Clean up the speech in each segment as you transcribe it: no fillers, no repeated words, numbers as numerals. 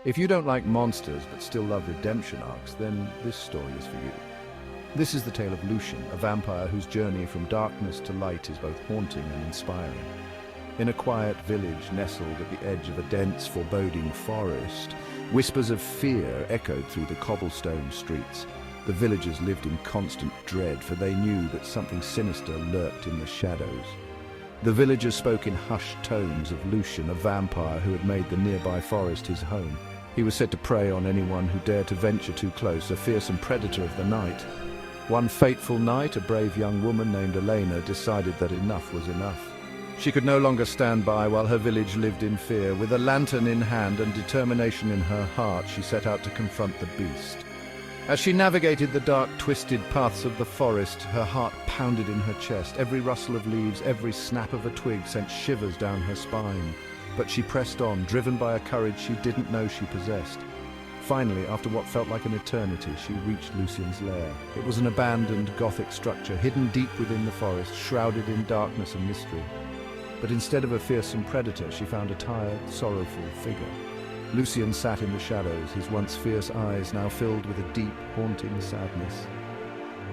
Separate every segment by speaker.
Speaker 1: If you don't like monsters but still love redemption arcs, then this story is for you. This is the tale of Lucian, a vampire whose journey from darkness to light is both haunting and inspiring. In a quiet village nestled at the edge of a dense, foreboding forest, whispers of fear echoed through the cobblestone streets. The villagers lived in constant dread, for they knew that something sinister lurked in the shadows. The villagers spoke in hushed tones of Lucian, a vampire who had made the nearby forest his home. He was said to prey on anyone who dared to venture too close, a fearsome predator of the night. One fateful night, a brave young woman named Elena decided that enough was enough. She could no longer stand by while her village lived in fear. With a lantern in hand and determination in her heart, she set out to confront the beast. As she navigated the dark, twisted paths of the forest, her heart pounded in her chest. Every rustle of leaves, every snap of a twig sent shivers down her spine. But she pressed on, driven by a courage she didn't know she possessed. Finally, after what felt like an eternity, she reached Lucian's lair. It was an abandoned Gothic structure, hidden deep within the forest, shrouded in darkness and mystery. But instead of a fearsome predator, she found a tired, sorrowful figure. Lucian sat in the shadows, his once fierce eyes now filled with a deep, haunting sadness.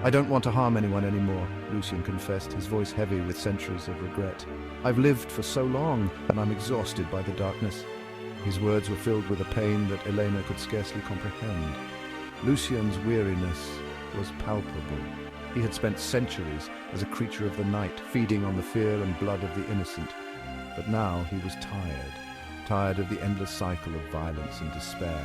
Speaker 1: "I don't want to harm anyone anymore," Lucian confessed, his voice heavy with centuries of regret. "I've lived for so long, and I'm exhausted by the darkness." His words were filled with a pain that Elena could scarcely comprehend. Lucian's weariness was palpable. He had spent centuries as a creature of the night, feeding on the fear and blood of the innocent. But now he was tired of the endless cycle of violence and despair.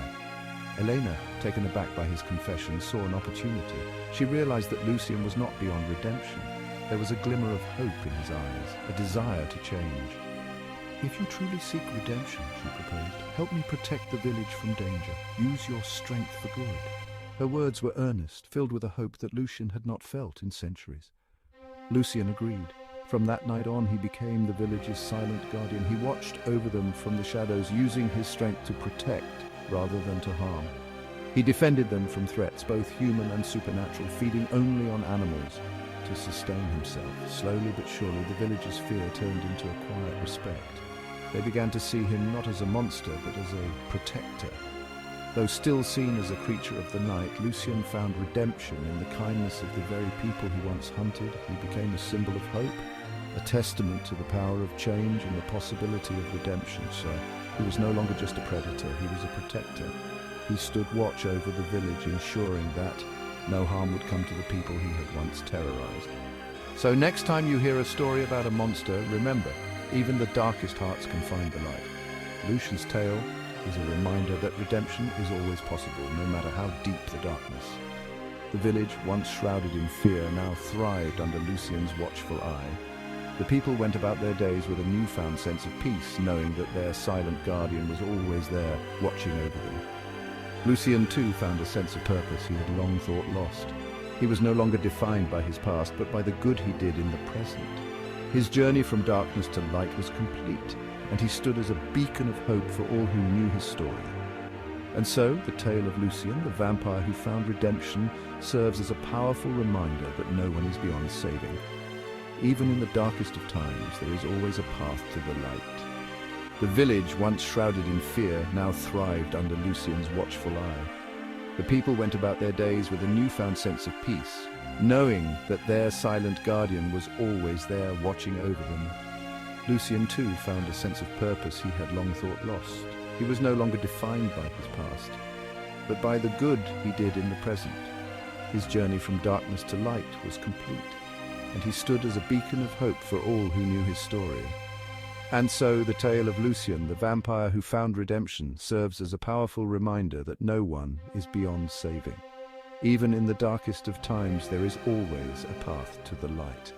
Speaker 1: Elena, taken aback by his confession, saw an opportunity. She realized that Lucian was not beyond redemption. There was a glimmer of hope in his eyes, a desire to change. "If you truly seek redemption," she proposed, "help me protect the village from danger. Use your strength for good." Her words were earnest, filled with a hope that Lucian had not felt in centuries. Lucian agreed. From that night on, he became the village's silent guardian. He watched over them from the shadows, using his strength to protect rather than to harm. He defended them from threats, both human and supernatural, feeding only on animals to sustain himself. Slowly but surely, the villagers' fear turned into a quiet respect. They began to see him not as a monster, but as a protector. Though still seen as a creature of the night, Lucian found redemption in the kindness of the very people he once hunted. He became a symbol of hope, a testament to the power of change and the possibility of redemption. So he was no longer just a predator, he was a protector. He stood watch over the village, ensuring that no harm would come to the people he had once terrorized. So next time you hear a story about a monster, remember, even the darkest hearts can find the light. Lucian's tale is a reminder that redemption is always possible, no matter how deep the darkness. The village, once shrouded in fear, now thrived under Lucian's watchful eye. The people went about their days with a newfound sense of peace, knowing that their silent guardian was always there, watching over them. Lucian too found a sense of purpose he had long thought lost. He was no longer defined by his past, but by the good he did in the present. His journey from darkness to light was complete, and he stood as a beacon of hope for all who knew his story. And so, the tale of Lucian, the vampire who found redemption, serves as a powerful reminder that no one is beyond saving. Even in the darkest of times, there is always a path to the light. The village, once shrouded in fear, now thrived under Lucian's watchful eye. The people went about their days with a newfound sense of peace, knowing that their silent guardian was always there, watching over them. Lucian too found a sense of purpose he had long thought lost. He was no longer defined by his past, but by the good he did in the present. His journey from darkness to light was complete, and he stood as a beacon of hope for all who knew his story. And so the tale of Lucian, the vampire who found redemption, serves as a powerful reminder that no one is beyond saving. Even in the darkest of times, there is always a path to the light.